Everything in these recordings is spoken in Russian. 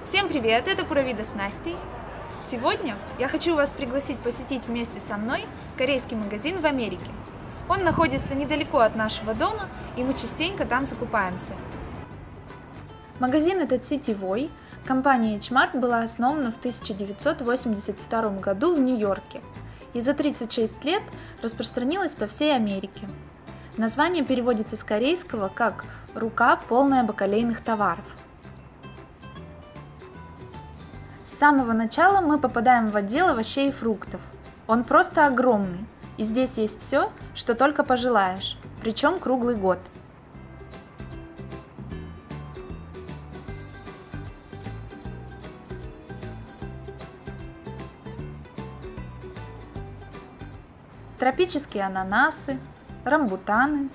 Всем привет, это Пуравида с Настей. Сегодня я хочу вас пригласить посетить вместе со мной корейский магазин в Америке. Он находится недалеко от нашего дома, и мы частенько там закупаемся. Магазин этот сетевой. Компания H-Mart была основана в 1982 году в Нью-Йорке и за 36 лет распространилась по всей Америке. Название переводится с корейского как «рука, полная бакалейных товаров». С самого начала мы попадаем в отдел овощей и фруктов. Он просто огромный, и здесь есть все, что только пожелаешь, причем круглый год. Тропические ананасы, рамбутаны,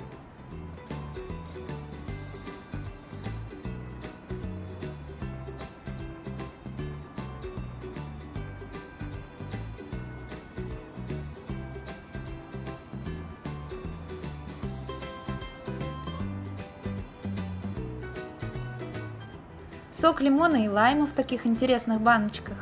сок лимона и лайма в таких интересных баночках.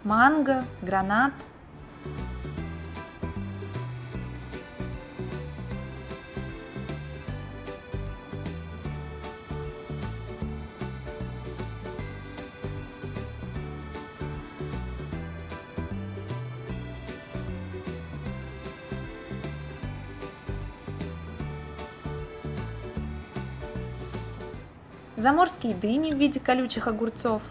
Манго, гранат. Заморские дыни в виде колючих огурцов.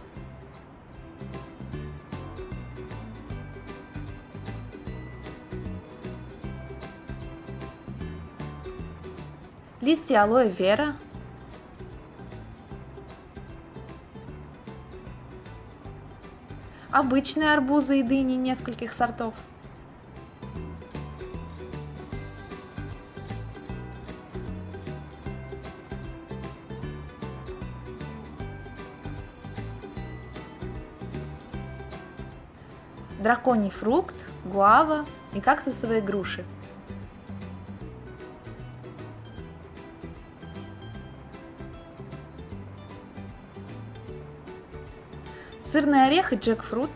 Листья алоэ вера. Обычные арбузы и дыни нескольких сортов. Драконий фрукт, гуава и кактусовые груши. Сырный орех и джекфрут.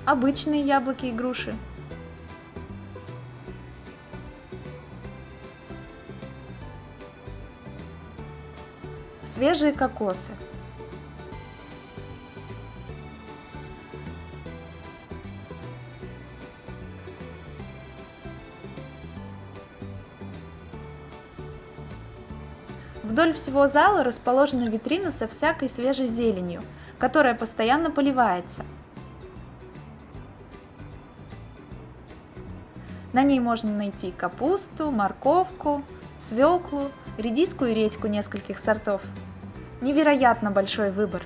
Обычные яблоки и груши. Свежие кокосы. Вдоль всего зала расположена витрина со всякой свежей зеленью, которая постоянно поливается. На ней можно найти капусту, морковку, свеклу, редиску и редьку нескольких сортов. Невероятно большой выбор.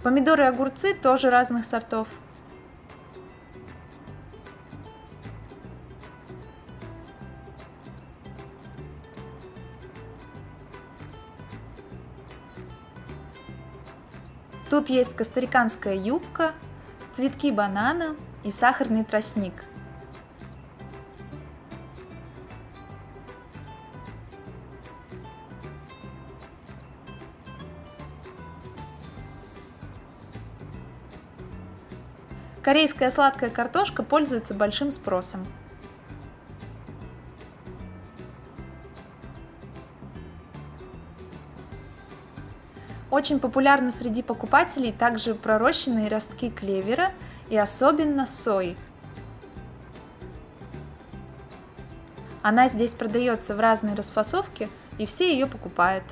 Помидоры и огурцы тоже разных сортов. Тут есть костариканская юбка, цветки банана и сахарный тростник. Корейская сладкая картошка пользуется большим спросом. Очень популярны среди покупателей также пророщенные ростки клевера и особенно сои. Она здесь продается в разной расфасовке, и все ее покупают.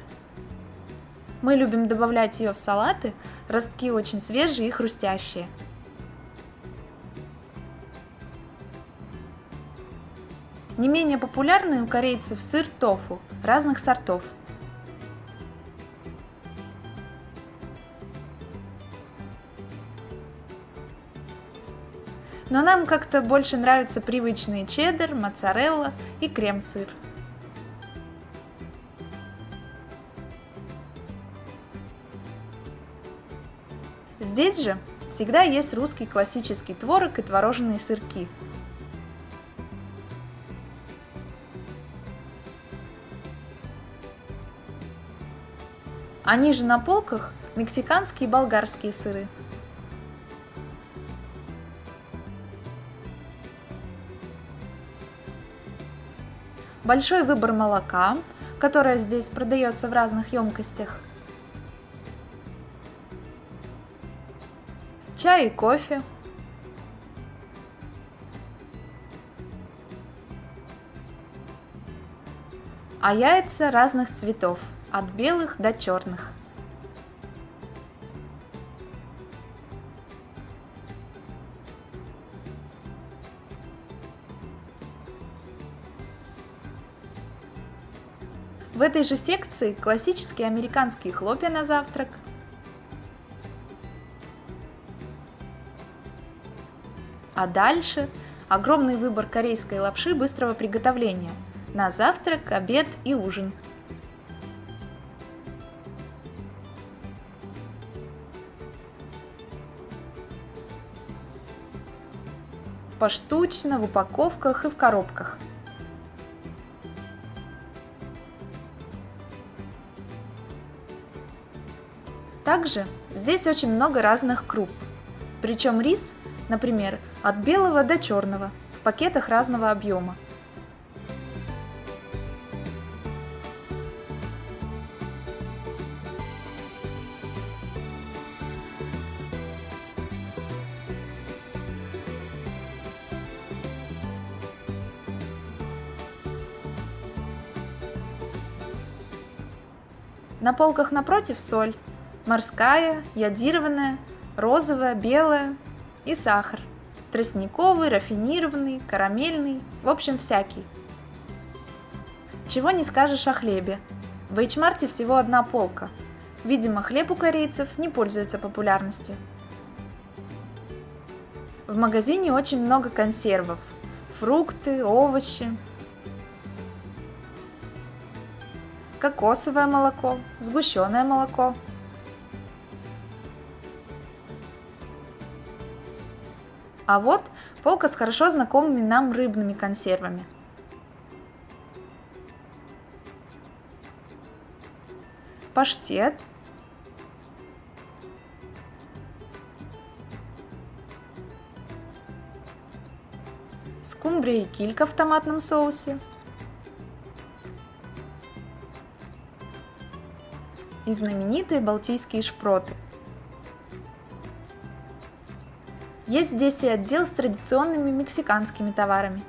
Мы любим добавлять ее в салаты, ростки очень свежие и хрустящие. Не менее популярный у корейцев сыр тофу разных сортов. Но нам как-то больше нравятся привычные чеддер, моцарелла и крем-сыр. Здесь же всегда есть русский классический творог и творожные сырки. А ниже на полках мексиканские и болгарские сыры. Большой выбор молока, которое здесь продается в разных емкостях. Чай и кофе. А яйца разных цветов, от белых до черных. В этой же секции классические американские хлопья на завтрак, а дальше огромный выбор корейской лапши быстрого приготовления на завтрак, обед и ужин. Поштучно, в упаковках и в коробках. Также здесь очень много разных круп, причем рис, например, от белого до черного, в пакетах разного объема. На полках напротив соль. Морская, йодированная, розовая, белая и сахар. Тростниковый, рафинированный, карамельный, в общем всякий. Чего не скажешь о хлебе. В H-Mart всего одна полка. Видимо, хлеб у корейцев не пользуется популярностью. В магазине очень много консервов. Фрукты, овощи. Кокосовое молоко, сгущенное молоко. А вот полка с хорошо знакомыми нам рыбными консервами. Паштет. Скумбрия и килька в томатном соусе. И знаменитые балтийские шпроты. Есть здесь и отдел с традиционными мексиканскими товарами.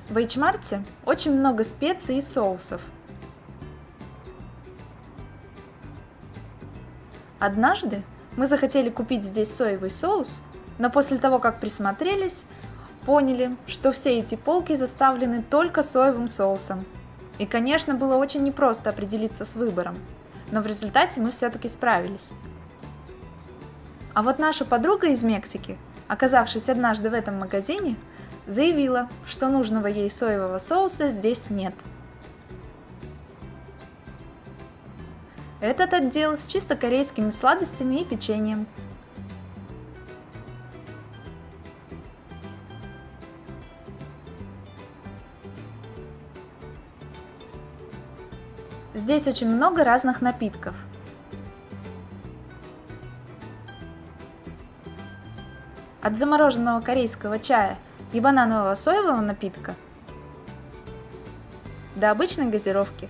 В H-Mart очень много специй и соусов. Однажды мы захотели купить здесь соевый соус, но после того, как присмотрелись, поняли, что все эти полки заставлены только соевым соусом. И, конечно, было очень непросто определиться с выбором. Но в результате мы все-таки справились. А вот наша подруга из Мексики, оказавшись однажды в этом магазине, заявила, что нужного ей соевого соуса здесь нет. Этот отдел с чисто корейскими сладостями и печеньем. Здесь очень много разных напитков. От замороженного корейского чая и бананового соевого напитка до обычной газировки.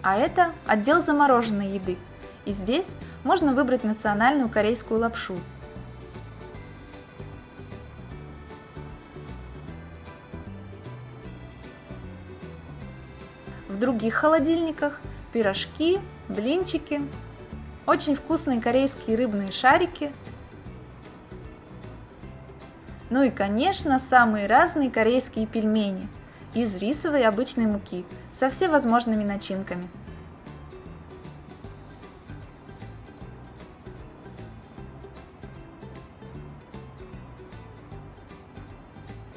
А это отдел замороженной еды, и здесь можно выбрать национальную корейскую лапшу. В других холодильниках пирожки, блинчики, очень вкусные корейские рыбные шарики, ну и, конечно, самые разные корейские пельмени из рисовой обычной муки со всевозможными начинками.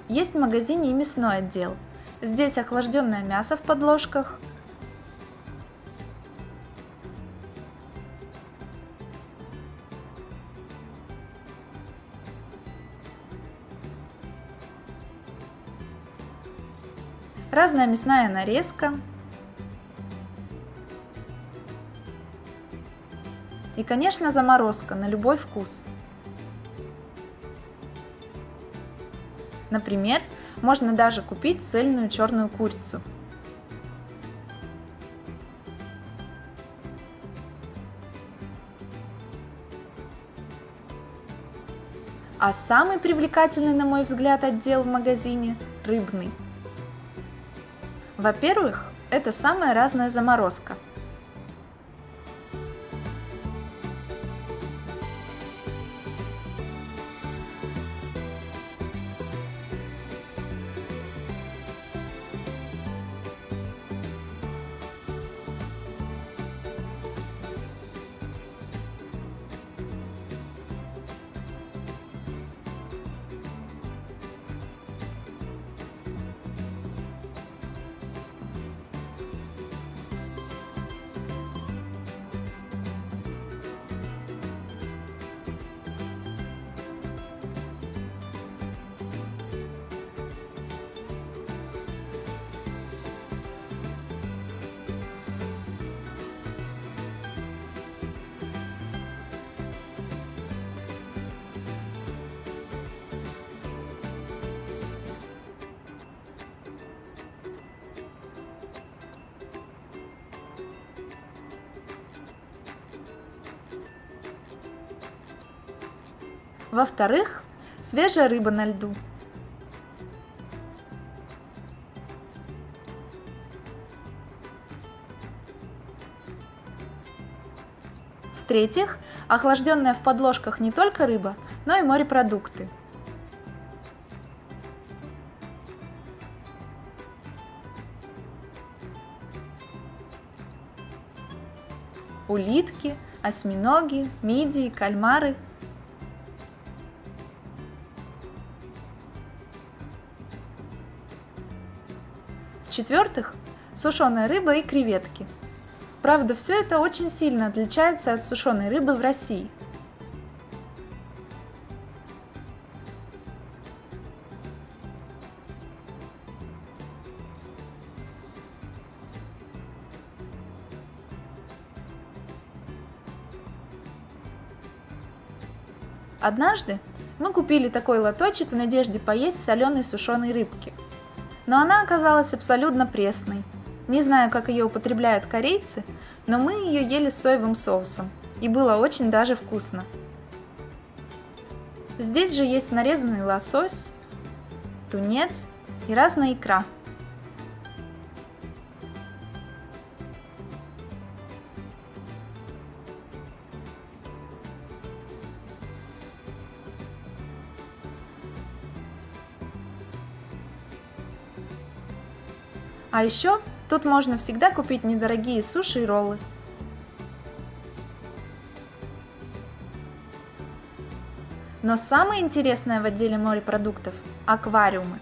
Есть в магазине и мясной отдел. Здесь охлажденное мясо в подложках, разная мясная нарезка и, конечно, заморозка на любой вкус. Например, можно даже купить цельную черную курицу. А самый привлекательный, на мой взгляд, отдел в магазине – рыбный. Во-первых, это самая разная заморозка. Во-вторых, свежая рыба на льду. В-третьих, охлажденная в подложках не только рыба, но и морепродукты. Улитки, осьминоги, мидии, кальмары. В-четвертых, сушеная рыба и креветки. Правда, все это очень сильно отличается от сушеной рыбы в России. Однажды мы купили такой лоточек в надежде поесть соленой сушеной рыбки. Но она оказалась абсолютно пресной. Не знаю, как ее употребляют корейцы, но мы ее ели с соевым соусом, и было очень даже вкусно. Здесь же есть нарезанный лосось, тунец и разная икра. А еще тут можно всегда купить недорогие суши и роллы. Но самое интересное в отделе морепродуктов – аквариумы.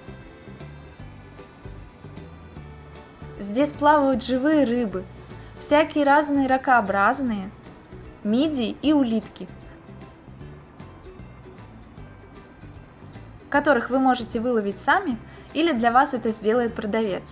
Здесь плавают живые рыбы, всякие разные ракообразные, мидии и улитки, которых вы можете выловить сами или для вас это сделает продавец.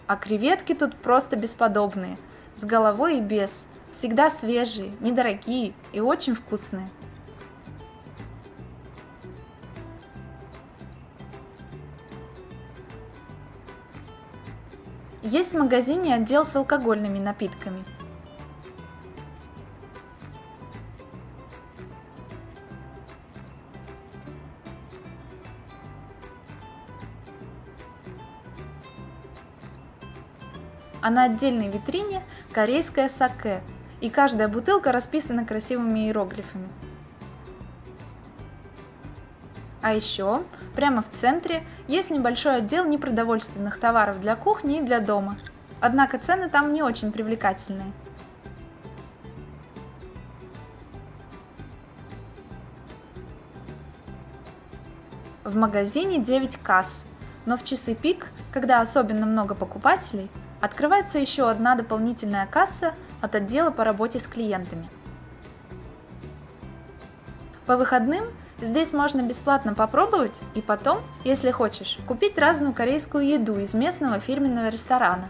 А креветки тут просто бесподобные, с головой и без, всегда свежие, недорогие и очень вкусные. Есть в магазине отдел с алкогольными напитками. А на отдельной витрине корейское саке, и каждая бутылка расписана красивыми иероглифами. А еще, прямо в центре, есть небольшой отдел непродовольственных товаров для кухни и для дома. Однако цены там не очень привлекательные. В магазине 9 касс, но в часы пик, когда особенно много покупателей, открывается еще одна дополнительная касса от отдела по работе с клиентами. По выходным здесь можно бесплатно попробовать и потом, если хочешь, купить разную корейскую еду из местного фирменного ресторана.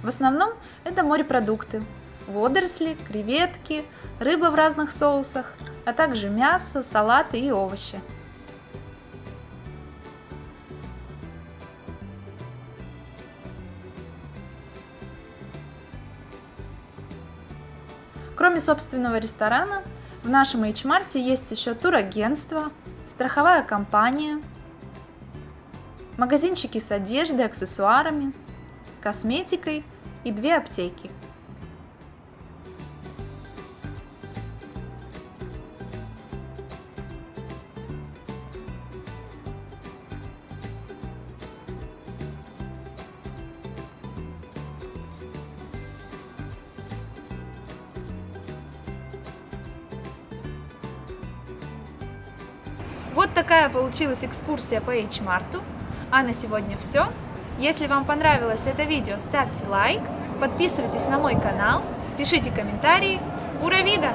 В основном это морепродукты, водоросли, креветки, рыба в разных соусах, а также мясо, салаты и овощи. Кроме собственного ресторана, в нашем H-Mart есть еще турагентство, страховая компания, магазинчики с одеждой, аксессуарами, косметикой и 2 аптеки. Вот такая получилась экскурсия по H-Mart. А на сегодня все. Если вам понравилось это видео, ставьте лайк, подписывайтесь на мой канал, пишите комментарии. Пура вида!